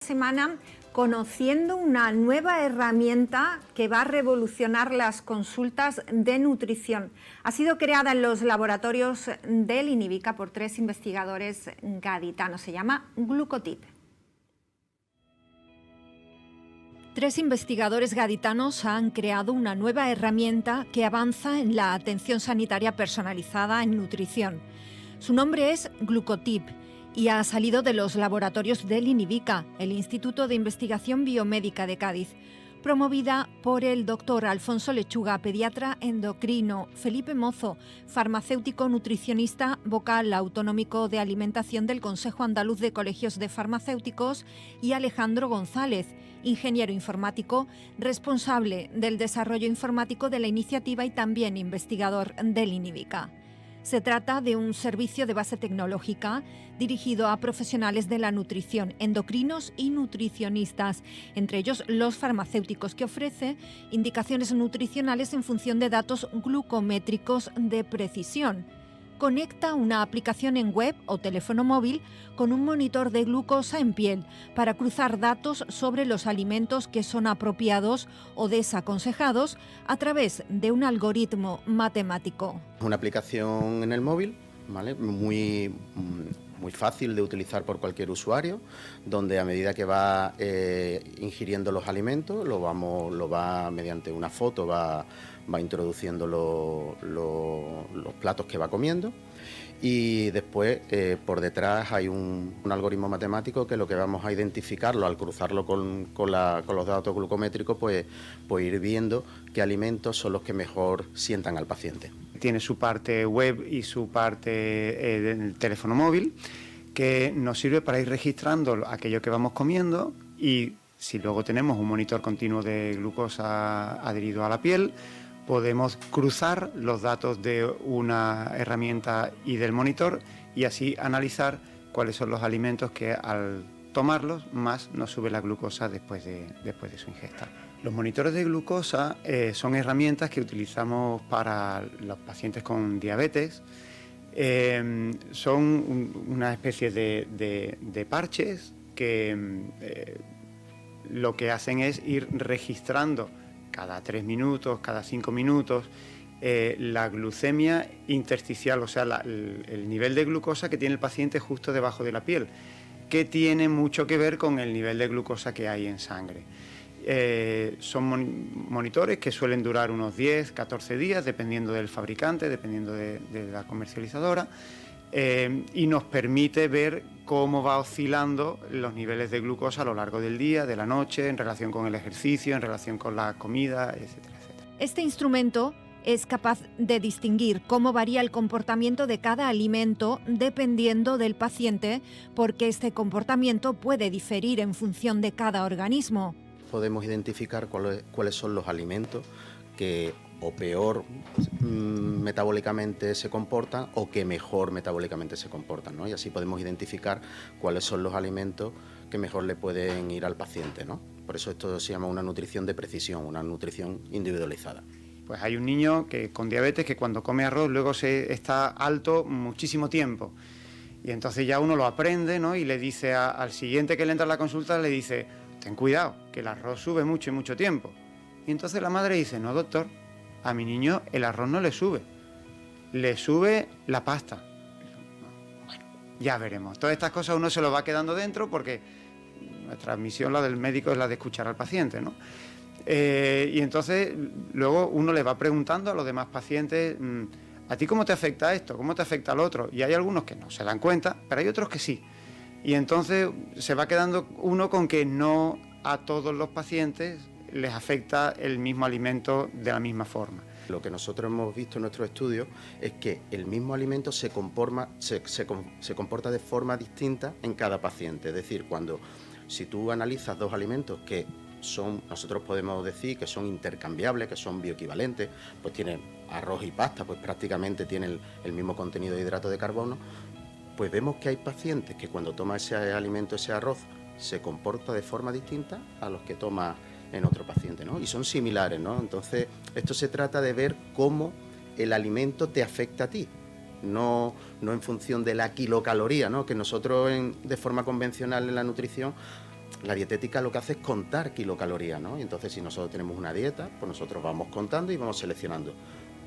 Semana conociendo una nueva herramienta que va a revolucionar las consultas de nutrición. Ha sido creada en los laboratorios del INIVICA por 3 investigadores gaditanos. Se llama Glucotip. 3 investigadores gaditanos han creado una nueva herramienta que avanza en la atención sanitaria personalizada en nutrición. Su nombre es Glucotip y ha salido de los laboratorios del INIVICA, el Instituto de Investigación Biomédica de Cádiz, promovida por el doctor Alfonso Lechuga, pediatra endocrino, Felipe Mozo, farmacéutico nutricionista, vocal autonómico de alimentación del Consejo Andaluz de Colegios de Farmacéuticos, y Alejandro González, ingeniero informático, responsable del desarrollo informático de la iniciativa y también investigador del INIVICA. Se trata de un servicio de base tecnológica dirigido a profesionales de la nutrición, endocrinos y nutricionistas, entre ellos los farmacéuticos, que ofrece indicaciones nutricionales en función de datos glucométricos de precisión. Conecta una aplicación en web o teléfono móvil con un monitor de glucosa en piel para cruzar datos sobre los alimentos que son apropiados o desaconsejados a través de un algoritmo matemático. Una aplicación en el móvil, ¿vale? Muy fácil de utilizar por cualquier usuario, donde a medida que va ingiriendo los alimentos, mediante una foto va introduciendo los platos que va comiendo, y después por detrás hay un algoritmo matemático que lo que vamos a identificarlo al cruzarlo con los datos glucométricos, pues ir viendo qué alimentos son los que mejor sientan al paciente. Tiene su parte web y su parte del teléfono móvil, que nos sirve para ir registrando aquello que vamos comiendo, y si luego tenemos un monitor continuo de glucosa adherido a la piel, podemos cruzar los datos de una herramienta y del monitor y así analizar cuáles son los alimentos que al tomarlos más nos sube la glucosa después de su ingesta. Los monitores de glucosa son herramientas que utilizamos para los pacientes con diabetes. Son una especie de parches que lo que hacen es ir registrando cada 3 minutos, cada 5 minutos, la glucemia intersticial, o sea, el nivel de glucosa que tiene el paciente justo debajo de la piel, que tiene mucho que ver con el nivel de glucosa que hay en sangre. Son monitores que suelen durar unos 10, 14 días, dependiendo del fabricante, dependiendo de la comercializadora, y nos permite ver cómo va oscilando los niveles de glucosa a lo largo del día, de la noche, en relación con el ejercicio, en relación con la comida, etcétera, etcétera. Este instrumento es capaz de distinguir cómo varía el comportamiento de cada alimento dependiendo del paciente, porque este comportamiento puede diferir en función de cada organismo. Podemos identificar cuáles son los alimentos que o peor metabólicamente se comportan o que mejor metabólicamente se comportan, ¿no? Y así podemos identificar cuáles son los alimentos que mejor le pueden ir al paciente, ¿no? Por eso esto se llama una nutrición de precisión, una nutrición individualizada. Pues hay un niño con diabetes que cuando come arroz luego está alto muchísimo tiempo. Y entonces ya uno lo aprende, ¿no? Y le dice al siguiente que le entra a la consulta, le dice: ten cuidado, que el arroz sube mucho y mucho tiempo. Y entonces la madre dice: no, doctor, a mi niño el arroz no le sube la pasta. Bueno, ya veremos. Todas estas cosas uno se lo va quedando dentro, porque nuestra misión, la del médico, es la de escuchar al paciente, ¿no? Y entonces luego uno le va preguntando a los demás pacientes: ¿a ti cómo te afecta esto? ¿Cómo te afecta al otro? Y hay algunos que no se dan cuenta, pero hay otros que sí. Y entonces se va quedando uno con que no a todos los pacientes les afecta el mismo alimento de la misma forma. Lo que nosotros hemos visto en nuestros estudios es que el mismo alimento se comporta de forma distinta en cada paciente. Es decir, si tú analizas 2 alimentos que nosotros podemos decir que son intercambiables, que son bioequivalentes, pues tienen arroz y pasta, pues prácticamente tienen el mismo contenido de hidrato de carbono, pues vemos que hay pacientes que cuando toma ese alimento, ese arroz, se comporta de forma distinta a los que toma en otro paciente, ¿no? Y son similares, ¿no? Entonces, esto se trata de ver cómo el alimento te afecta a ti, no en función de la kilocaloría, ¿no? Que nosotros de forma convencional en la nutrición la dietética lo que hace es contar kilocalorías, ¿no? Y entonces si nosotros tenemos una dieta, pues nosotros vamos contando y vamos seleccionando.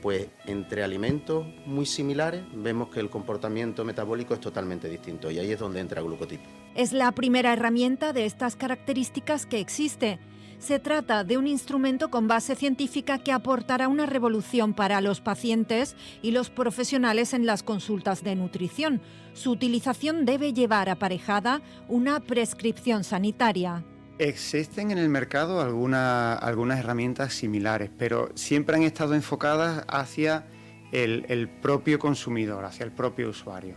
Pues entre alimentos muy similares vemos que el comportamiento metabólico es totalmente distinto y ahí es donde entra Glucotip. Es la primera herramienta de estas características que existe. Se trata de un instrumento con base científica que aportará una revolución para los pacientes y los profesionales en las consultas de nutrición. Su utilización debe llevar aparejada una prescripción sanitaria. Existen en el mercado algunas herramientas similares, pero siempre han estado enfocadas hacia el propio consumidor, hacia el propio usuario.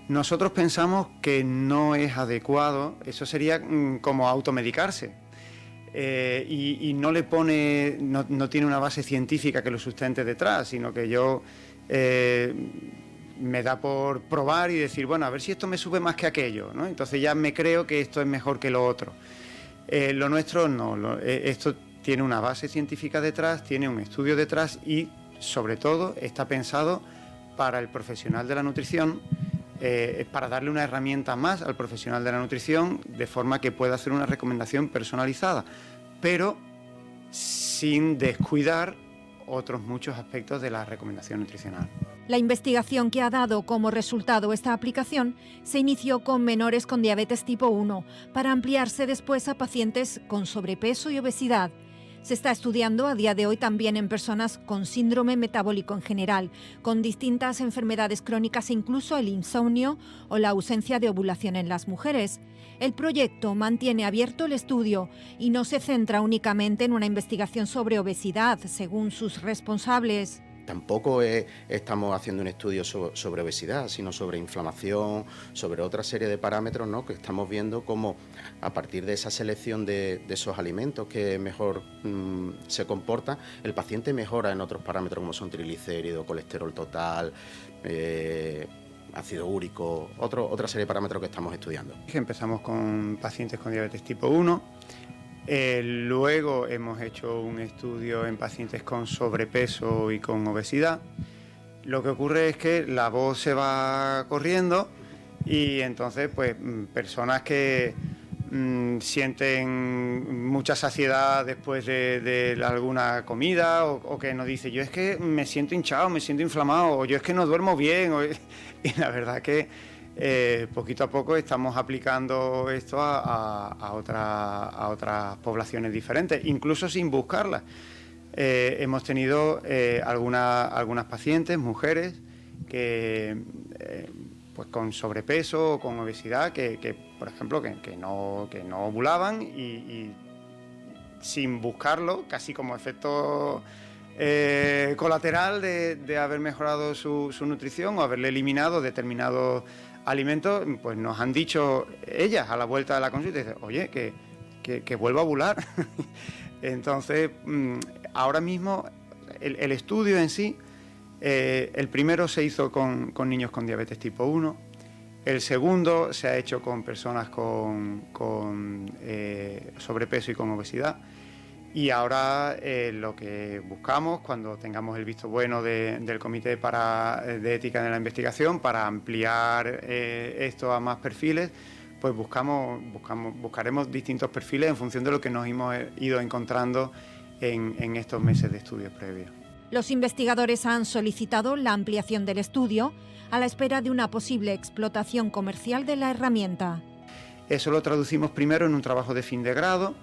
Nosotros pensamos que no es adecuado, eso sería como automedicarse. Y no le pone, no tiene una base científica que lo sustente detrás, sino que yo me da por probar y decir, bueno, a ver si esto me sube más que aquello, ¿no? Entonces ya me creo que esto es mejor que lo otro. Lo nuestro no, esto tiene una base científica detrás, tiene un estudio detrás y sobre todo está pensado para el profesional de la nutrición, para darle una herramienta más al profesional de la nutrición de forma que pueda hacer una recomendación personalizada, pero sin descuidar otros muchos aspectos de la recomendación nutricional. La investigación que ha dado como resultado esta aplicación se inició con menores con diabetes tipo 1 para ampliarse después a pacientes con sobrepeso y obesidad. Se está estudiando a día de hoy también en personas con síndrome metabólico en general, con distintas enfermedades crónicas e incluso el insomnio o la ausencia de ovulación en las mujeres. El proyecto mantiene abierto el estudio y no se centra únicamente en una investigación sobre obesidad, según sus responsables. Tampoco estamos haciendo un estudio sobre obesidad, sino sobre inflamación, sobre otra serie de parámetros, ¿no? Que estamos viendo cómo a partir de esa selección de esos alimentos que mejor se comportan, el paciente mejora en otros parámetros como son triglicéridos, colesterol total, ácido úrico, otra serie de parámetros que estamos estudiando. Empezamos con pacientes con diabetes tipo 1. Luego hemos hecho un estudio en pacientes con sobrepeso y con obesidad. Lo que ocurre es que la voz se va corriendo y entonces pues personas que sienten mucha saciedad después de alguna comida o que nos dice yo es que me siento hinchado, me siento inflamado o yo es que no duermo bien y la verdad que poquito a poco estamos aplicando esto a otras poblaciones diferentes, incluso sin buscarlas. Hemos tenido algunas pacientes, mujeres, que pues con sobrepeso o con obesidad, que por ejemplo, que no ovulaban y sin buscarlo, casi como efecto colateral de haber mejorado su nutrición o haberle eliminado determinados alimentos, pues nos han dicho ellas a la vuelta de la consulta, dicen, oye, que vuelvo a ovular. Entonces, ahora mismo el estudio en sí, el primero se hizo con niños con diabetes tipo 1, el segundo se ha hecho con personas con sobrepeso y con obesidad. Y ahora lo que buscamos, cuando tengamos el visto bueno del Comité de Ética de la Investigación, para ampliar esto a más perfiles, pues buscaremos distintos perfiles en función de lo que nos hemos ido encontrando en estos meses de estudios previos. Los investigadores han solicitado la ampliación del estudio a la espera de una posible explotación comercial de la herramienta. Eso lo traducimos primero en un trabajo de fin de grado,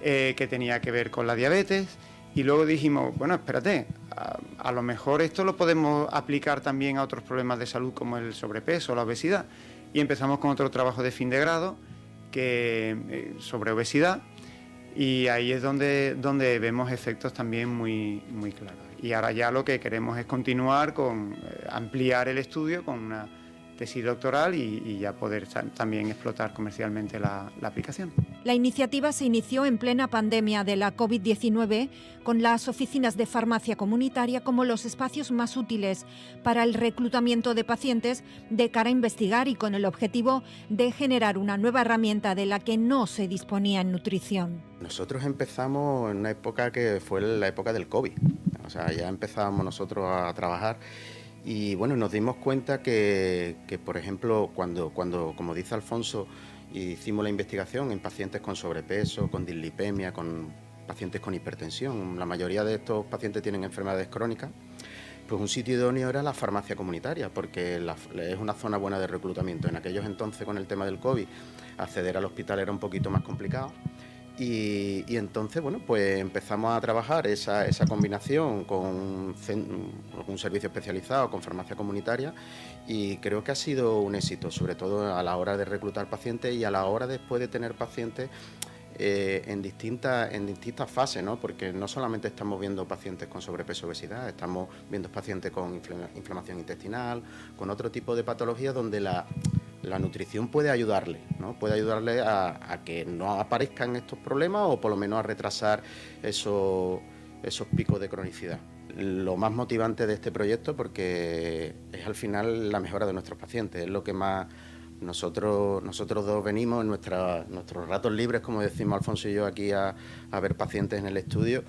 que tenía que ver con la diabetes y luego dijimos, bueno, espérate, a lo mejor esto lo podemos aplicar también a otros problemas de salud como el sobrepeso o la obesidad y empezamos con otro trabajo de fin de grado sobre obesidad y ahí es donde vemos efectos también muy, muy claros. Y ahora ya lo que queremos es continuar con ampliar el estudio con una tesis doctoral y ya poder también explotar comercialmente la aplicación. La iniciativa se inició en plena pandemia de la COVID-19 con las oficinas de farmacia comunitaria como los espacios más útiles para el reclutamiento de pacientes de cara a investigar y con el objetivo de generar una nueva herramienta de la que no se disponía en nutrición. Nosotros empezamos en una época que fue la época del COVID, o sea, ya empezábamos nosotros a trabajar. Y bueno, nos dimos cuenta que por ejemplo, cuando, como dice Alfonso, hicimos la investigación en pacientes con sobrepeso, con dislipemia, con pacientes con hipertensión. La mayoría de estos pacientes tienen enfermedades crónicas. Pues un sitio idóneo era la farmacia comunitaria, porque es una zona buena de reclutamiento. En aquellos entonces, con el tema del COVID, acceder al hospital era un poquito más complicado. Y entonces, bueno, pues empezamos a trabajar esa combinación con un servicio especializado, con farmacia comunitaria, y creo que ha sido un éxito, sobre todo a la hora de reclutar pacientes y a la hora después de tener pacientes en distintas fases, ¿no? Porque no solamente estamos viendo pacientes con sobrepeso, obesidad, estamos viendo pacientes con inflamación intestinal, con otro tipo de patologías donde la nutrición puede ayudarle, ¿no? Puede ayudarle a que no aparezcan estos problemas o por lo menos a retrasar esos picos de cronicidad. Lo más motivante de este proyecto, porque es al final la mejora de nuestros pacientes, es lo que más nosotros dos venimos en nuestros ratos libres, como decimos Alfonso y yo aquí, a ver pacientes en el estudio,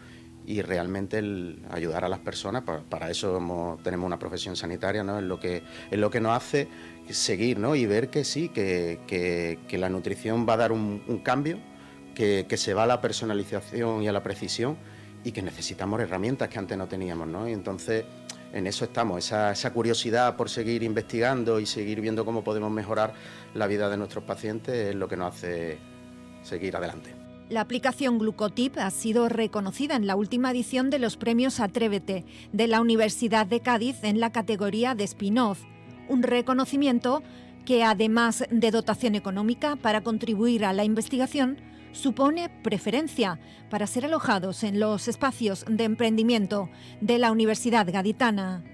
y realmente el ayudar a las personas, para eso tenemos una profesión sanitaria, ¿no? Es lo que nos hace seguir, ¿no? Y ver que sí, que la nutrición va a dar un cambio, que se va a la personalización y a la precisión, y que necesitamos herramientas que antes no teníamos, ¿no? Y entonces en eso estamos, esa curiosidad por seguir investigando y seguir viendo cómo podemos mejorar la vida de nuestros pacientes es lo que nos hace seguir adelante. La aplicación Glucotip ha sido reconocida en la última edición de los premios Atrévete de la Universidad de Cádiz en la categoría de spin-off, un reconocimiento que, además de dotación económica para contribuir a la investigación, supone preferencia para ser alojados en los espacios de emprendimiento de la Universidad Gaditana.